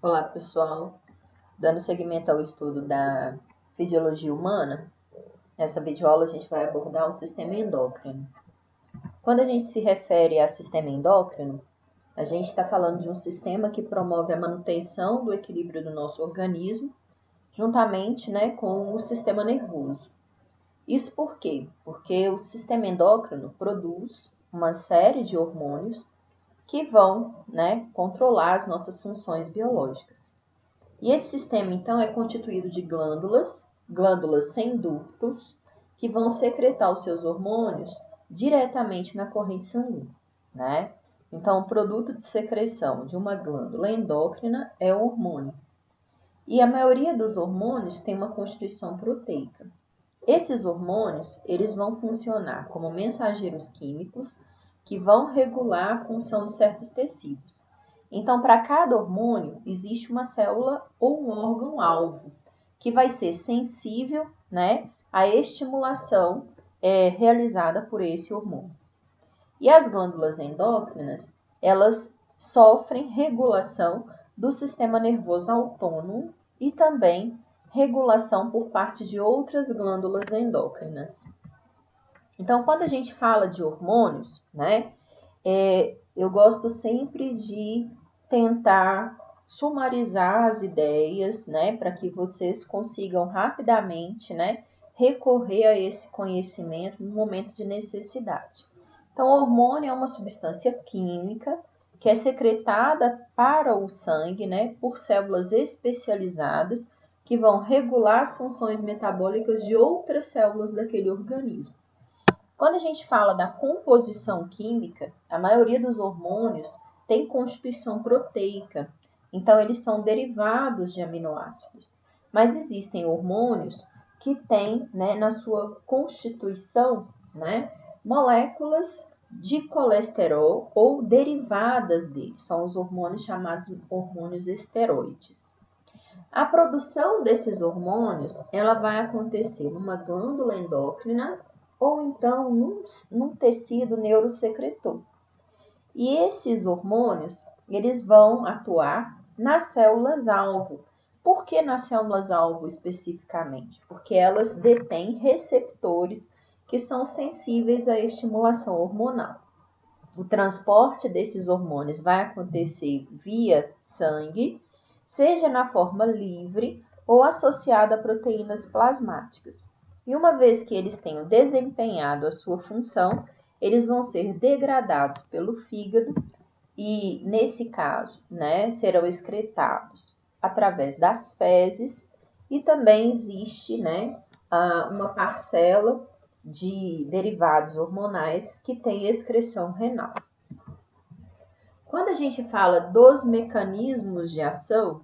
Olá, pessoal. Dando seguimento ao estudo da fisiologia humana, nessa videoaula a gente vai abordar o sistema endócrino. Quando a gente se refere a sistema endócrino, a gente está falando de um sistema que promove a manutenção do equilíbrio do nosso organismo, juntamente, com o sistema nervoso. Isso por quê? Porque o sistema endócrino produz uma série de hormônios que vão, controlar as nossas funções biológicas. E esse sistema, então, é constituído de glândulas sem ductos, que vão secretar os seus hormônios diretamente na corrente sanguínea, Então, o produto de secreção de uma glândula endócrina é o hormônio. E a maioria dos hormônios tem uma constituição proteica. Esses hormônios, eles vão funcionar como mensageiros químicos que vão regular a função de certos tecidos. Então, para cada hormônio, existe uma célula ou um órgão-alvo que vai ser sensível, à estimulação realizada por esse hormônio. E as glândulas endócrinas, elas sofrem regulação do sistema nervoso autônomo e também regulação por parte de outras glândulas endócrinas. Então, quando a gente fala de hormônios, eu gosto sempre de tentar sumarizar as ideias, para que vocês consigam rapidamente, recorrer a esse conhecimento no momento de necessidade. Então, o hormônio é uma substância química que é secretada para o sangue, por células especializadas que vão regular as funções metabólicas de outras células daquele organismo. Quando a gente fala da composição química, a maioria dos hormônios tem constituição proteica, então eles são derivados de aminoácidos. Mas existem hormônios que têm, na sua constituição, moléculas de colesterol ou derivadas dele. São os hormônios chamados hormônios esteroides. A produção desses hormônios, ela vai acontecer numa glândula endócrina ou então num tecido neurosecretor. E esses hormônios, eles vão atuar nas células-alvo. Por que nas células-alvo especificamente? Porque elas detêm receptores que são sensíveis à estimulação hormonal. O transporte desses hormônios vai acontecer via sangue, seja na forma livre ou associada a proteínas plasmáticas. E uma vez que eles tenham desempenhado a sua função, eles vão ser degradados pelo fígado e, nesse caso, serão excretados através das fezes e também existe, uma parcela de derivados hormonais que tem excreção renal. Quando a gente fala dos mecanismos de ação,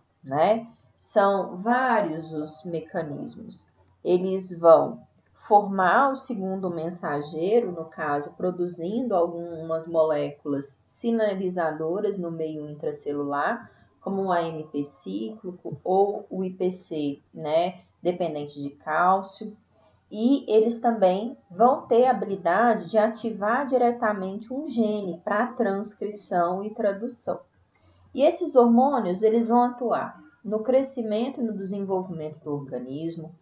são vários os mecanismos. Eles vão formar o segundo mensageiro, no caso, produzindo algumas moléculas sinalizadoras no meio intracelular, como o AMP cíclico ou o IPC, dependente de cálcio. E eles também vão ter a habilidade de ativar diretamente um gene para transcrição e tradução. E esses hormônios, eles vão atuar no crescimento e no desenvolvimento do organismo,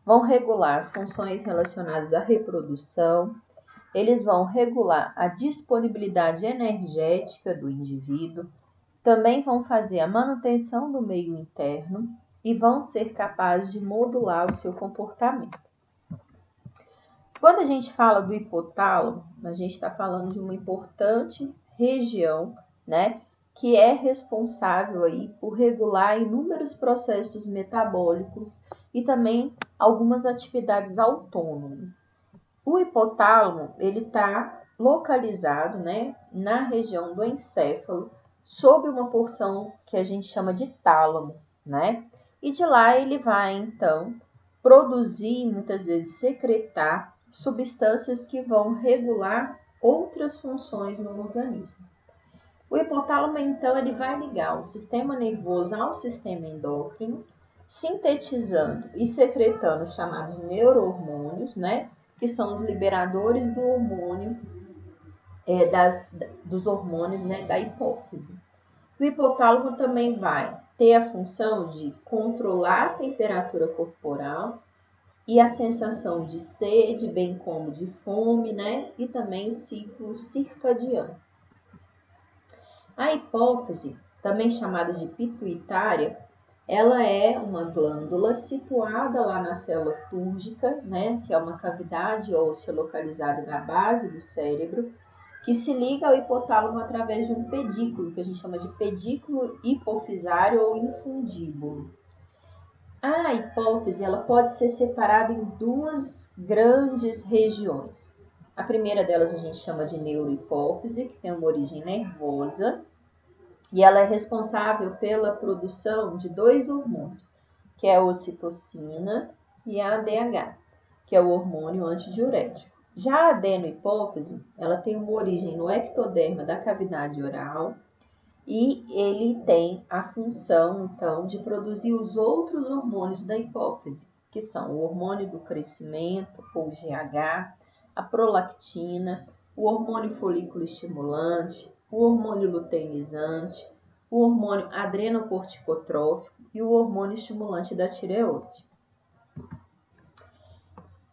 vão regular as funções relacionadas à reprodução, eles vão regular a disponibilidade energética do indivíduo, também vão fazer a manutenção do meio interno e vão ser capazes de modular o seu comportamento. Quando a gente fala do hipotálamo, a gente está falando de uma importante região, que é responsável aí por regular inúmeros processos metabólicos e também algumas atividades autônomas. O hipotálamo, ele está localizado, na região do encéfalo, sobre uma porção que a gente chama de tálamo, E de lá ele vai, então, produzir, muitas vezes secretar, substâncias que vão regular outras funções no organismo. O hipotálamo, então, ele vai ligar o sistema nervoso ao sistema endócrino, sintetizando e secretando os chamados neurohormônios, que são os liberadores do hormônio, dos hormônios, da hipófise. O hipotálamo também vai ter a função de controlar a temperatura corporal e a sensação de sede, bem como de fome, né? E também o ciclo circadiano. A hipófise, também chamada de pituitária, ela é uma glândula situada lá na célula túrgica, né? Que é uma cavidade óssea localizada na base do cérebro, que se liga ao hipotálamo através de um pedículo, que a gente chama de pedículo hipofisário ou infundíbulo. A hipófise ela pode ser separada em duas grandes regiões. A primeira delas a gente chama de neurohipófise, que tem uma origem nervosa, e ela é responsável pela produção de dois hormônios, que é a ocitocina e a ADH, que é o hormônio antidiurético. Já a adenohipófise, ela tem uma origem no ectoderma da cavidade oral, e ele tem a função, então, de produzir os outros hormônios da hipófise, que são o hormônio do crescimento, ou GH, a prolactina, o hormônio folículo estimulante, o hormônio luteinizante, o hormônio adrenocorticotrófico e o hormônio estimulante da tireoide.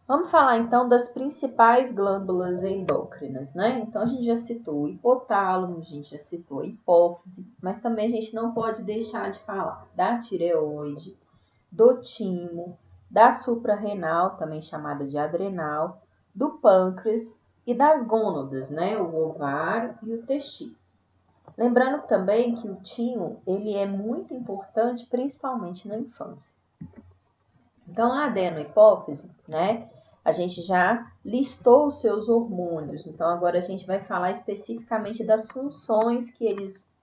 Vamos falar então das principais glândulas endócrinas, né? Então a gente já citou o hipotálamo, a gente já citou a hipófise, mas também a gente não pode deixar de falar da tireoide, do timo, da suprarrenal, também chamada de adrenal, do pâncreas e das gônadas, né? O ovário e o testículo. Lembrando também que o timo, ele é muito importante, principalmente na infância. Então a adenohipófise, né? A gente já listou os seus hormônios, então agora a gente vai falar especificamente das funções que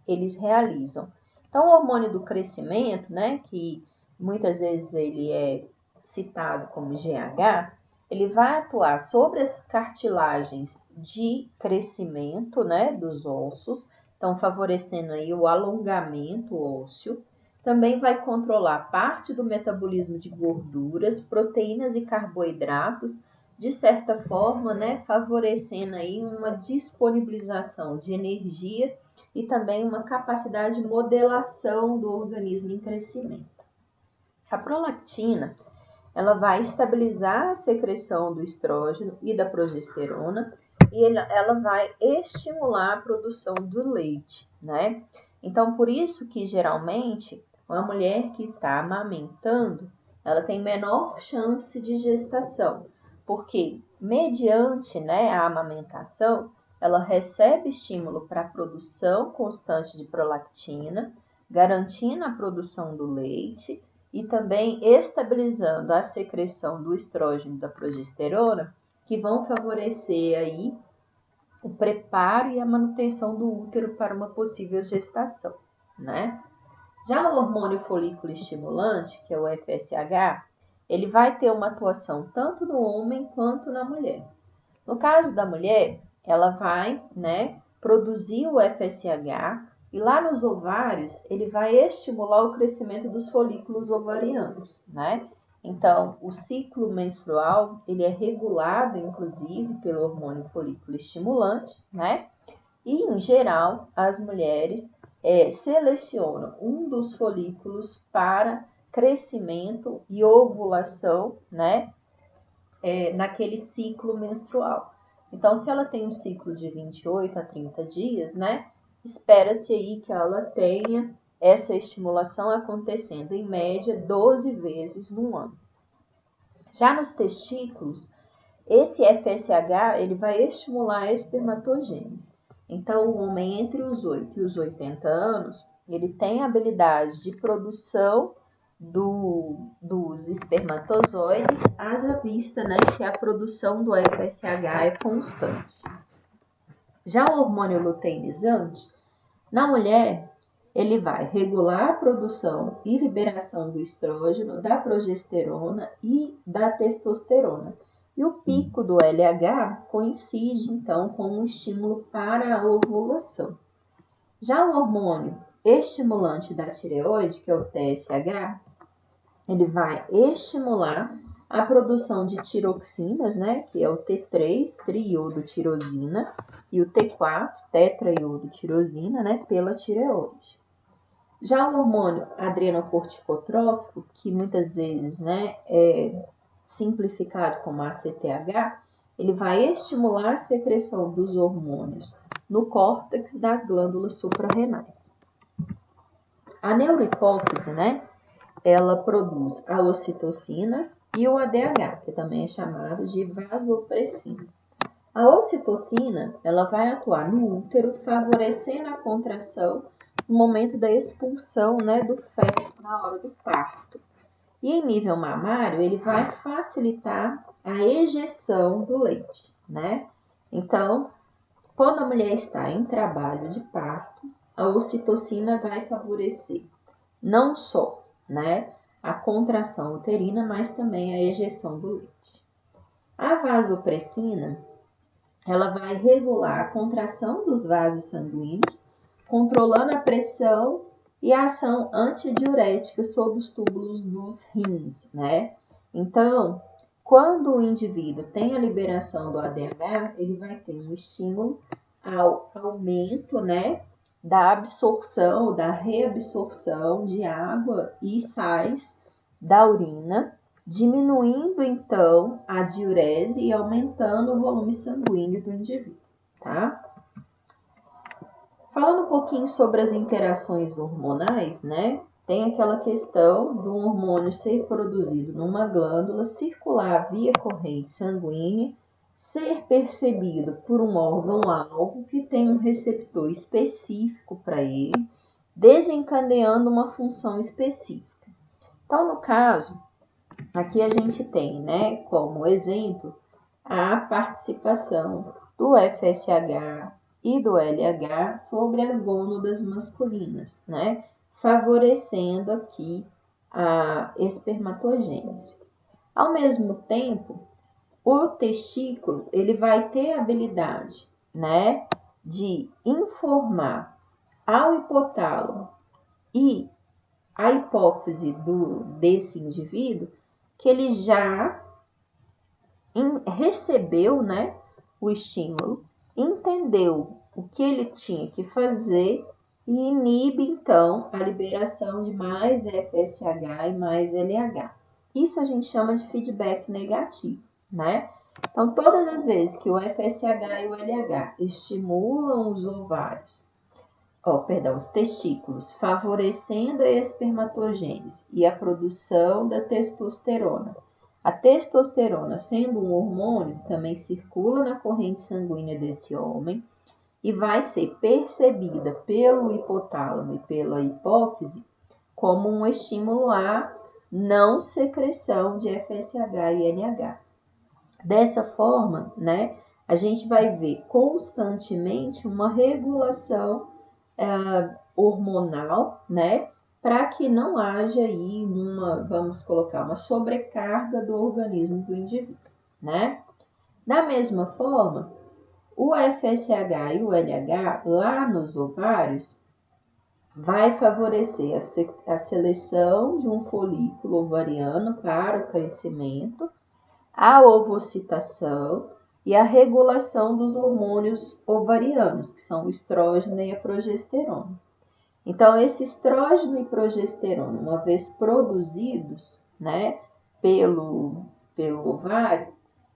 eles realizam. Então, o hormônio do crescimento, né, que muitas vezes ele é citado como GH, ele vai atuar sobre as cartilagens de crescimento, né, dos ossos, então favorecendo aí o alongamento ósseo. Também vai controlar parte do metabolismo de gorduras, proteínas e carboidratos, de certa forma, né, favorecendo aí uma disponibilização de energia e também uma capacidade de modelação do organismo em crescimento. A prolactina, ela vai estabilizar a secreção do estrógeno e da progesterona e ela vai estimular a produção do leite, né? Então, por isso que geralmente uma mulher que está amamentando, ela tem menor chance de gestação, porque mediante, né, a amamentação, ela recebe estímulo para a produção constante de prolactina, garantindo a produção do leite e também estabilizando a secreção do estrógeno e da progesterona, que vão favorecer aí o preparo e a manutenção do útero para uma possível gestação, né? Já o hormônio folículo estimulante, que é o FSH, ele vai ter uma atuação tanto no homem quanto na mulher. No caso da mulher, ela vai, né, produzir o FSH e lá nos ovários ele vai estimular o crescimento dos folículos ovarianos, né? Então, o ciclo menstrual ele é regulado, inclusive, pelo hormônio folículo estimulante, né? E, em geral, as mulheres selecionam um dos folículos para crescimento e ovulação, né? Naquele ciclo menstrual. Então, se ela tem um ciclo de 28 a 30 dias, né? Espera-se aí que ela tenha essa estimulação acontecendo, em média, 12 vezes no ano. Já nos testículos, esse FSH ele vai estimular a espermatogênese. Então, o homem entre os 8 e os 80 anos, ele tem a habilidade de produção dos espermatozoides, haja vista, né, que a produção do FSH é constante. Já o hormônio luteinizante, na mulher, ele vai regular a produção e liberação do estrógeno, da progesterona e da testosterona. E o pico do LH coincide, então, com um estímulo para a ovulação. Já o hormônio estimulante da tireoide, que é o TSH, ele vai estimular a produção de tiroxinas, né, que é o T3, triiodotirosina, e o T4, tetraiodotirosina, né, pela tireoide. Já o hormônio adrenocorticotrófico, que muitas vezes, né, é simplificado como ACTH, ele vai estimular a secreção dos hormônios no córtex das glândulas suprarrenais. A neurohipófise, né, ela produz a ocitocina e o ADH, que também é chamado de vasopressina. A ocitocina, ela vai atuar no útero, favorecendo a contração no momento da expulsão, né, do feto na hora do parto. E em nível mamário, ele vai facilitar a ejeção do leite, né? Então, quando a mulher está em trabalho de parto, a ocitocina vai favorecer não só, né, a contração uterina, mas também a ejeção do leite. A vasopressina, ela vai regular a contração dos vasos sanguíneos, controlando a pressão e a ação antidiurética sobre os túbulos dos rins, né? Então, quando o indivíduo tem a liberação do ADH, ele vai ter um estímulo ao aumento, né, da absorção, da reabsorção de água e sais da urina, diminuindo então a diurese e aumentando o volume sanguíneo do indivíduo, tá? Falando um pouquinho sobre as interações hormonais, né? Tem aquela questão do hormônio ser produzido numa glândula, circular via corrente sanguínea, ser percebido por um órgão-alvo que tem um receptor específico para ele, desencadeando uma função específica. Então, no caso, aqui a gente tem, né, como exemplo, a participação do FSH e do LH sobre as gônadas masculinas, né, favorecendo aqui a espermatogênese. Ao mesmo tempo, o testículo, ele vai ter a habilidade, né, de informar ao hipotálamo e a hipófise desse indivíduo que ele já recebeu, né, o estímulo, entendeu o que ele tinha que fazer e inibe, então, a liberação de mais FSH e mais LH. Isso a gente chama de feedback negativo, né? Então, todas as vezes que o FSH e o LH estimulam os ovários, os testículos, favorecendo a espermatogênese e a produção da testosterona. A testosterona, sendo um hormônio, também circula na corrente sanguínea desse homem e vai ser percebida pelo hipotálamo e pela hipófise como um estímulo à não secreção de FSH e LH. Dessa forma, né, a gente vai ver constantemente uma regulação hormonal, né, para que não haja aí vamos colocar, uma sobrecarga do organismo do indivíduo, né? Da mesma forma, o FSH e o LH lá nos ovários vai favorecer a seleção de um folículo ovariano para o crescimento, a ovocitação e a regulação dos hormônios ovarianos, que são o estrógeno e a progesterona. Então, esse estrógeno e progesterona, uma vez produzidos, né, pelo ovário,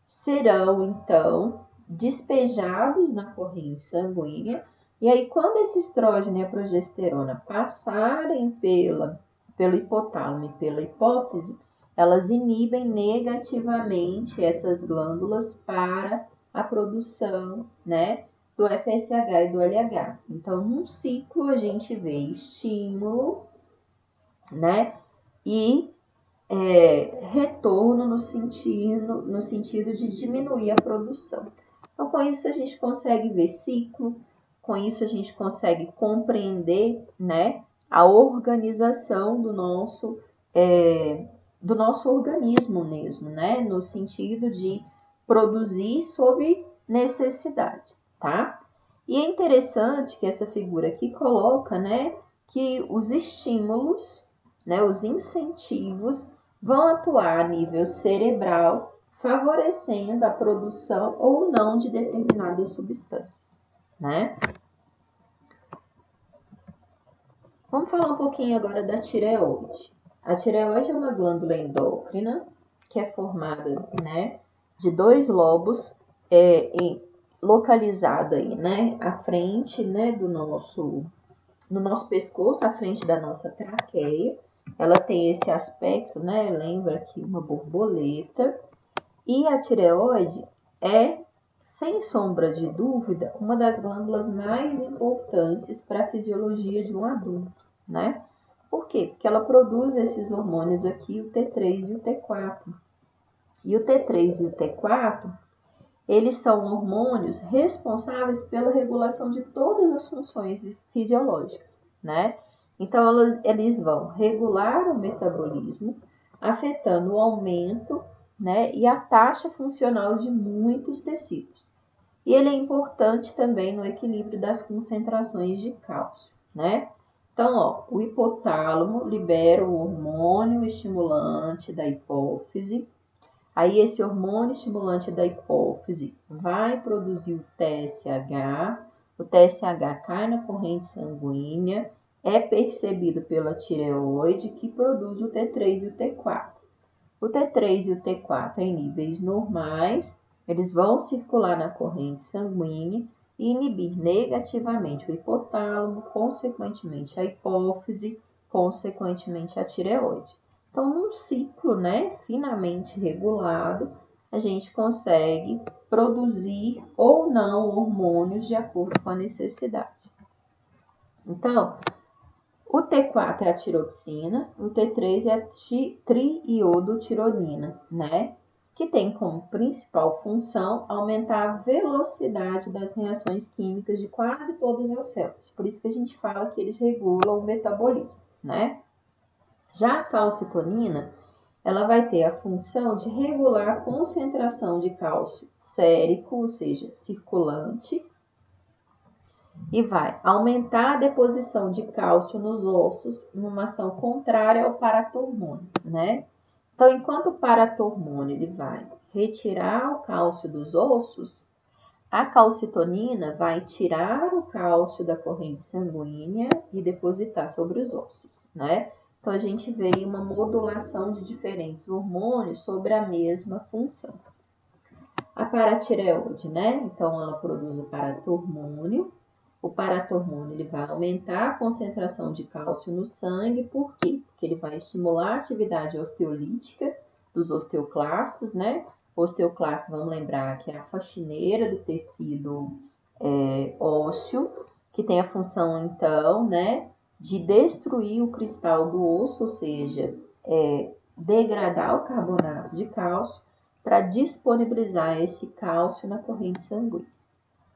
serão, então, despejados na corrente sanguínea. E aí, quando esse estrógeno e a progesterona passarem pelo hipotálamo e pela hipófise, elas inibem negativamente essas glândulas para a produção, né, do FSH e do LH. Então, num ciclo, a gente vê estímulo, né, e retorno no sentido de diminuir a produção. Então, com isso, a gente consegue ver ciclo, com isso, a gente consegue compreender, né, a organização do nosso organismo mesmo, né, no sentido de produzir sob necessidade, tá? E é interessante que essa figura aqui coloca, né, que os estímulos, né, os incentivos vão atuar a nível cerebral, favorecendo a produção ou não de determinadas substâncias, né? Vamos falar um pouquinho agora da tireoide. A tireoide é uma glândula endócrina que é formada, né, de dois lobos localizada aí, né, à frente, né, no nosso pescoço, à frente da nossa traqueia. Ela tem esse aspecto, né, lembra aqui uma borboleta. E a tireoide é, sem sombra de dúvida, uma das glândulas mais importantes para a fisiologia de um adulto, né? Por quê? Porque ela produz esses hormônios aqui, o T3 e o T4. E o T3 e o T4, eles são hormônios responsáveis pela regulação de todas as funções fisiológicas, né? Então, eles vão regular o metabolismo, afetando o aumento, né, e a taxa funcional de muitos tecidos. E ele é importante também no equilíbrio das concentrações de cálcio, né? Então, ó, o hipotálamo libera o hormônio estimulante da hipófise. Aí esse hormônio estimulante da hipófise vai produzir o TSH cai na corrente sanguínea, é percebido pela tireoide que produz o T3 e o T4. O T3 e o T4 em níveis normais, eles vão circular na corrente sanguínea e inibir negativamente o hipotálamo, consequentemente a hipófise, consequentemente a tireoide. Então, num ciclo, né, finamente regulado, a gente consegue produzir ou não hormônios de acordo com a necessidade. Então, o T4 é a tiroxina, o T3 é a triiodotironina, né? Que tem como principal função aumentar a velocidade das reações químicas de quase todas as células. Por isso que a gente fala que eles regulam o metabolismo, né? Já a calcitonina, ela vai ter a função de regular a concentração de cálcio sérico, ou seja, circulante, e vai aumentar a deposição de cálcio nos ossos numa ação contrária ao paratormônio, né? Então, enquanto o paratormônio ele vai retirar o cálcio dos ossos, a calcitonina vai tirar o cálcio da corrente sanguínea e depositar sobre os ossos, né? Então, a gente vê uma modulação de diferentes hormônios sobre a mesma função. A paratireoide, né? Então, ela produz o paratormônio. O paratormônio ele vai aumentar a concentração de cálcio no sangue, por quê? Porque ele vai estimular a atividade osteolítica dos osteoclastos, né? O osteoclasto, vamos lembrar que é a faxineira do tecido ósseo, que tem a função, então, né, de destruir o cristal do osso, ou seja, degradar o carbonato de cálcio para disponibilizar esse cálcio na corrente sanguínea.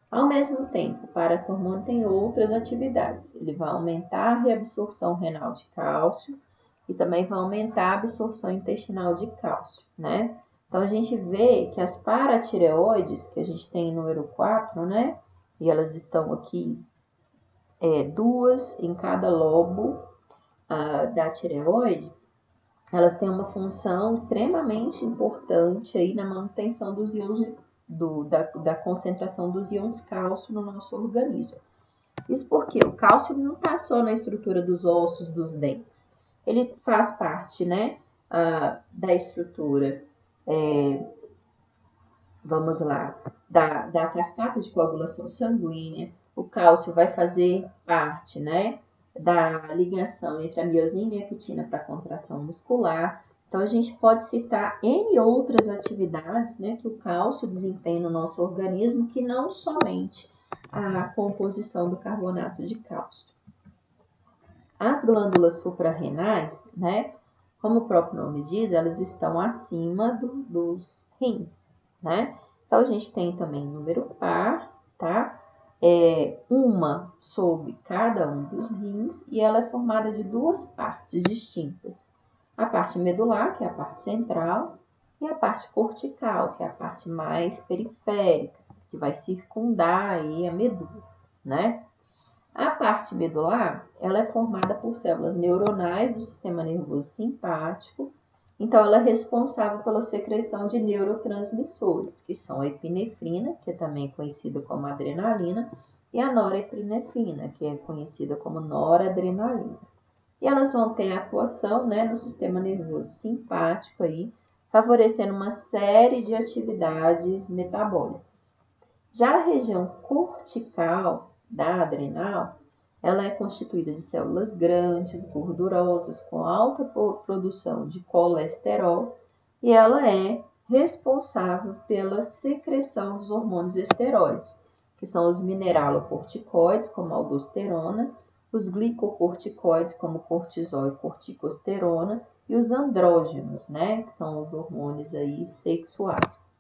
Ao mesmo tempo, o paratormônio tem outras atividades. Ele vai aumentar a reabsorção renal de cálcio e também vai aumentar a absorção intestinal de cálcio, né? Então, a gente vê que as paratireoides, que a gente tem em número 4, né? E elas estão aqui, duas em cada lobo da tireoide, elas têm uma função extremamente importante aí na manutenção dos íons da concentração dos íons cálcio no nosso organismo. Isso porque o cálcio não está só na estrutura dos ossos, dos dentes. Ele faz parte, né, da estrutura, vamos lá, da cascata de coagulação sanguínea. O cálcio vai fazer parte, né, da ligação entre a miosina e a quitina para a contração muscular. Então, a gente pode citar N outras atividades, né, que o cálcio desempenha no nosso organismo, que não somente a composição do carbonato de cálcio. As glândulas suprarrenais, né, como o próprio nome diz, elas estão acima dos rins, né? Então, a gente tem também número par, tá? Uma sobre cada um dos rins e ela é formada de duas partes distintas. A parte medular, que é a parte central, e a parte cortical, que é a parte mais periférica, que vai circundar aí a medula, né? A parte medular, ela é formada por células neuronais do sistema nervoso simpático, então ela é responsável pela secreção de neurotransmissores, que são a epinefrina, que é também conhecida como adrenalina, e a norepinefrina, que é conhecida como noradrenalina. E elas vão ter atuação, né, no sistema nervoso simpático aí, favorecendo uma série de atividades metabólicas. Já a região cortical da adrenal, ela é constituída de células grandes, gordurosas, com alta produção de colesterol, e ela é responsável pela secreção dos hormônios esteroides, que são os mineralocorticoides, como a aldosterona, os glicocorticoides, como cortisol e corticosterona, e os andrógenos, né, que são os hormônios aí sexuais.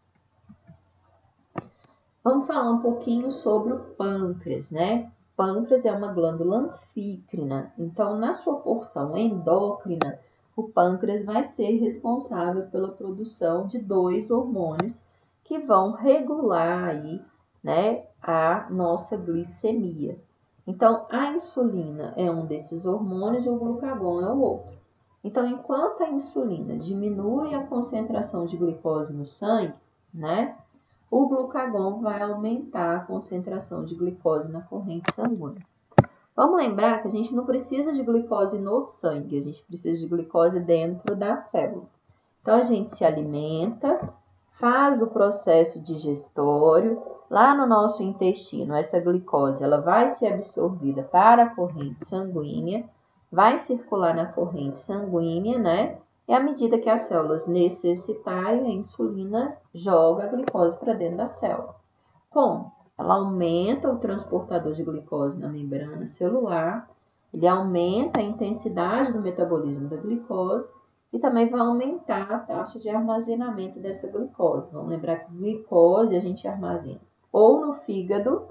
Vamos falar um pouquinho sobre o pâncreas, né? O pâncreas é uma glândula anfícrina, então na sua porção endócrina, o pâncreas vai ser responsável pela produção de 2 hormônios que vão regular aí, né, a nossa glicemia. Então, a insulina é um desses hormônios e o glucagon é o outro. Então, enquanto a insulina diminui a concentração de glicose no sangue, né, o glucagon vai aumentar a concentração de glicose na corrente sanguínea. Vamos lembrar que a gente não precisa de glicose no sangue, a gente precisa de glicose dentro da célula. Então, a gente se alimenta, faz o processo digestório, lá no nosso intestino, essa glicose ela vai ser absorvida para a corrente sanguínea, vai circular na corrente sanguínea, né? E à medida que as células necessitarem, a insulina joga a glicose para dentro da célula. Como? Ela aumenta o transportador de glicose na membrana celular, ele aumenta a intensidade do metabolismo da glicose e também vai aumentar a taxa de armazenamento dessa glicose. Vamos lembrar que glicose a gente armazena ou no fígado,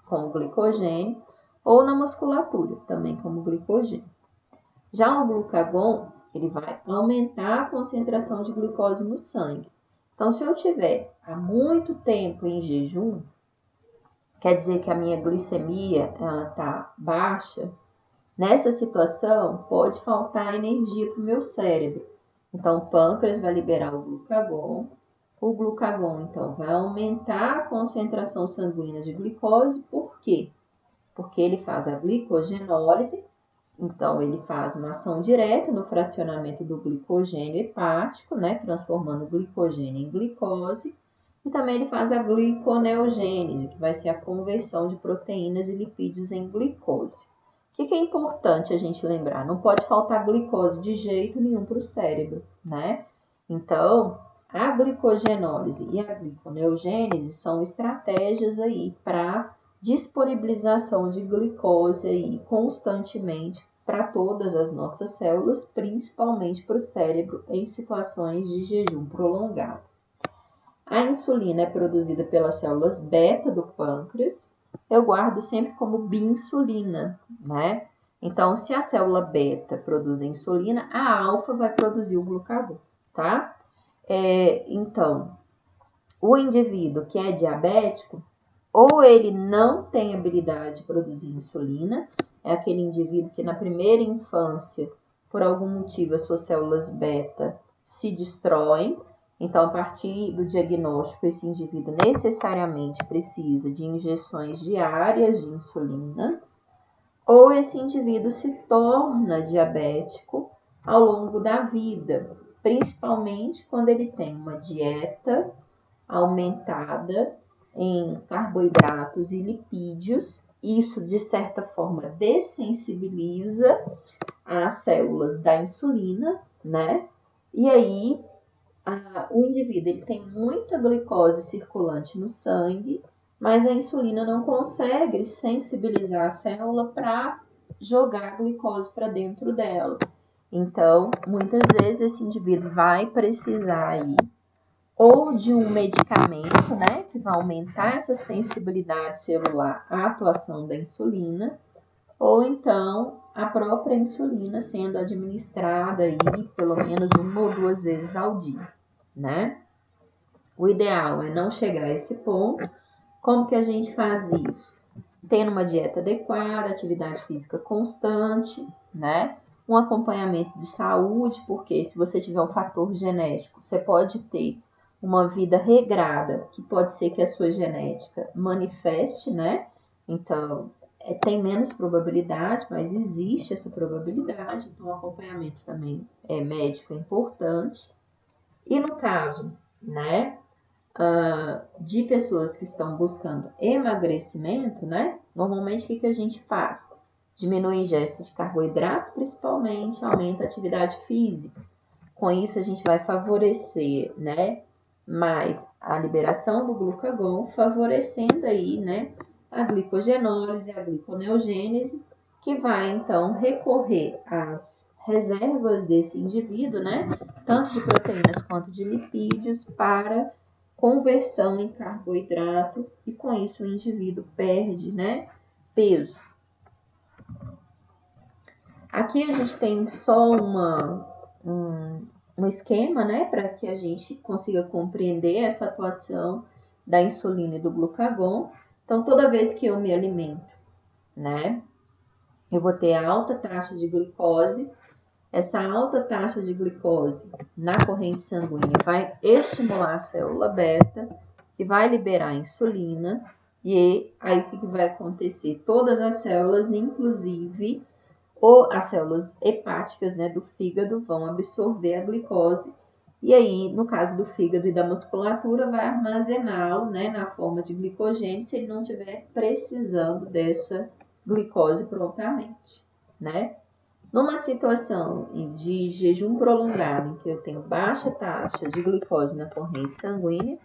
como glicogênio, ou na musculatura, também como glicogênio. Já o glucagon, ele vai aumentar a concentração de glicose no sangue. Então, se eu tiver há muito tempo em jejum, quer dizer que a minha glicemia está baixa, nessa situação pode faltar energia para o meu cérebro. Então, o pâncreas vai liberar o glucagon, então, vai aumentar a concentração sanguínea de glicose. Por quê? Porque ele faz a glicogenólise. Então, ele faz uma ação direta no fracionamento do glicogênio hepático, né, transformando o glicogênio em glicose. E também ele faz a gliconeogênese, que vai ser a conversão de proteínas e lipídios em glicose. O que é importante a gente lembrar? Não pode faltar glicose de jeito nenhum para o cérebro, né? Então, a glicogenólise e a gliconeogênese são estratégias aí para disponibilização de glicose aí constantemente para todas as nossas células, principalmente para o cérebro em situações de jejum prolongado. A insulina é produzida pelas células beta do pâncreas. Eu guardo sempre como binsulina, né? Então, se a célula beta produz a insulina, a alfa vai produzir o glucagon, tá? Então, o indivíduo que é diabético, ou ele não tem habilidade de produzir insulina, é aquele indivíduo que na primeira infância, por algum motivo, as suas células beta se destroem. Então, a partir do diagnóstico, esse indivíduo necessariamente precisa de injeções diárias de insulina, ou esse indivíduo se torna diabético ao longo da vida, principalmente quando ele tem uma dieta aumentada em carboidratos e lipídios. Isso, de certa forma, dessensibiliza as células da insulina, né? E aí, o indivíduo ele tem muita glicose circulante no sangue, mas a insulina não consegue sensibilizar a célula para jogar a glicose para dentro dela. Então, muitas vezes esse indivíduo vai precisar aí ou de um medicamento, né, que vai aumentar essa sensibilidade celular à atuação da insulina, ou então a própria insulina sendo administrada aí pelo menos 1 ou 2 vezes ao dia, né? O ideal é não chegar a esse ponto. Como que a gente faz isso? Tendo uma dieta adequada, atividade física constante, né? Um acompanhamento de saúde, porque se você tiver um fator genético, você pode ter uma vida regrada, que pode ser que a sua genética manifeste, né? Então, tem menos probabilidade, mas existe essa probabilidade. Então, o acompanhamento também médico é importante. E no caso, né, de pessoas que estão buscando emagrecimento, né, normalmente o que a gente faz? Diminui a ingesta de carboidratos, principalmente, aumenta a atividade física. Com isso, a gente vai favorecer, né, mais a liberação do glucagon, favorecendo aí, né, a glicogenólise, a gliconeogênese, que vai, então, recorrer às reservas desse indivíduo, né, tanto de proteínas quanto de lipídios, para conversão em carboidrato, e com isso o indivíduo perde, né, peso. Aqui a gente tem só um esquema, né, para que a gente consiga compreender essa atuação da insulina e do glucagon. Então, toda vez que eu me alimento, né, eu vou ter alta taxa de glicose. Essa alta taxa de glicose na corrente sanguínea vai estimular a célula beta, que vai liberar insulina, e aí o que vai acontecer? Todas as células, inclusive as células hepáticas, né, do fígado, vão absorver a glicose, e aí, no caso do fígado e da musculatura, vai armazená-lo, né, na forma de glicogênio, se ele não estiver precisando dessa glicose prontamente, né? Numa situação de jejum prolongado, em que eu tenho baixa taxa de glicose na corrente sanguínea,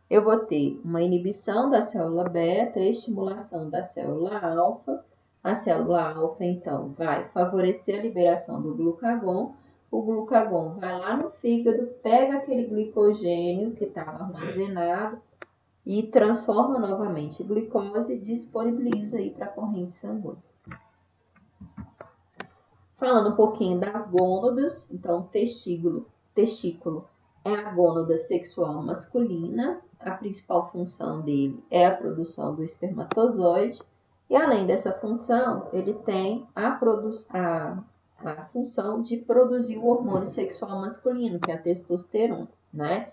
eu vou ter uma inibição da célula beta, estimulação da célula alfa. A célula alfa, então, vai favorecer a liberação do glucagon. O glucagon vai lá no fígado, pega aquele glicogênio que estava armazenado e transforma novamente em glicose e disponibiliza aí para a corrente sanguínea. Falando um pouquinho das gônadas, então testículo é a gônada sexual masculina, a principal função dele é a produção do espermatozoide, e além dessa função, ele tem a função de produzir o hormônio sexual masculino, que é a testosterona, né?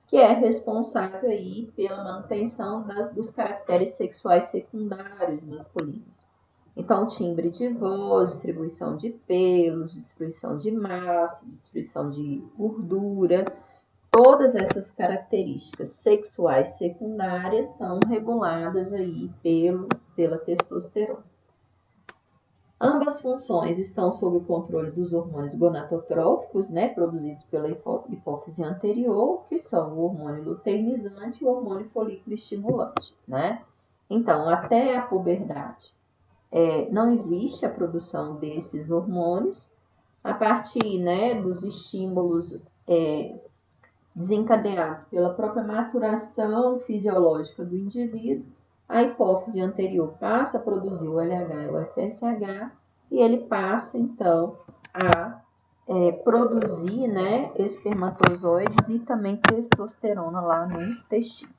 Que é responsável aí pela manutenção dos caracteres sexuais secundários masculinos. Então, timbre de voz, distribuição de pelos, distribuição de massa, distribuição de gordura, todas essas características sexuais secundárias são reguladas aí pela testosterona. Ambas funções estão sob o controle dos hormônios gonadotróficos, né, produzidos pela hipófise anterior, que são o hormônio luteinizante e o hormônio folículo estimulante, né? Então, até a puberdade, não existe a produção desses hormônios. A partir, né, dos estímulos desencadeados pela própria maturação fisiológica do indivíduo, a hipófise anterior passa a produzir o LH e o FSH, e ele passa, então, a produzir, né, espermatozoides e também testosterona lá no intestino.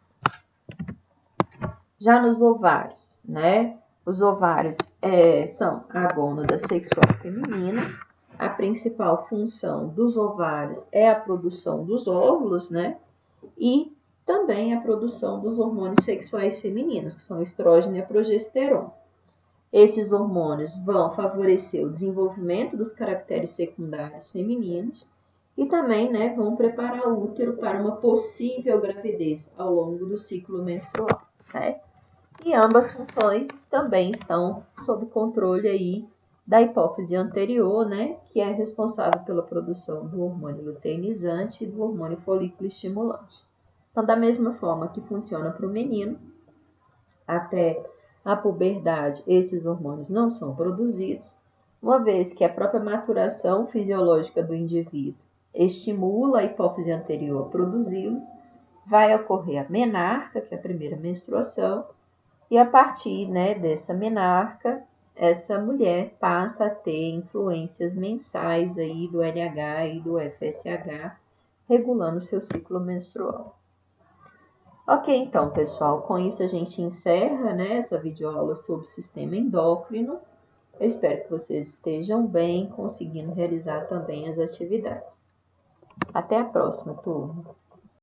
Já nos ovários, né? Os ovários são a gônada sexual feminina. A principal função dos ovários é a produção dos óvulos, né? E também a produção dos hormônios sexuais femininos, que são o estrógeno e a progesterona. Esses hormônios vão favorecer o desenvolvimento dos caracteres secundários femininos e também, né, vão preparar o útero para uma possível gravidez ao longo do ciclo menstrual, né? E ambas funções também estão sob controle aí da hipófise anterior, né, que é responsável pela produção do hormônio luteinizante e do hormônio folículo estimulante. Então, da mesma forma que funciona para o menino, até a puberdade, esses hormônios não são produzidos, uma vez que a própria maturação fisiológica do indivíduo estimula a hipófise anterior a produzi-los, vai ocorrer a menarca, que é a primeira menstruação, e a partir, né, dessa menarca, essa mulher passa a ter influências mensais aí do LH e do FSH, regulando seu ciclo menstrual. Ok, então, pessoal, com isso a gente encerra, né, essa videoaula sobre o sistema endócrino. Eu espero que vocês estejam bem, conseguindo realizar também as atividades. Até a próxima, turma!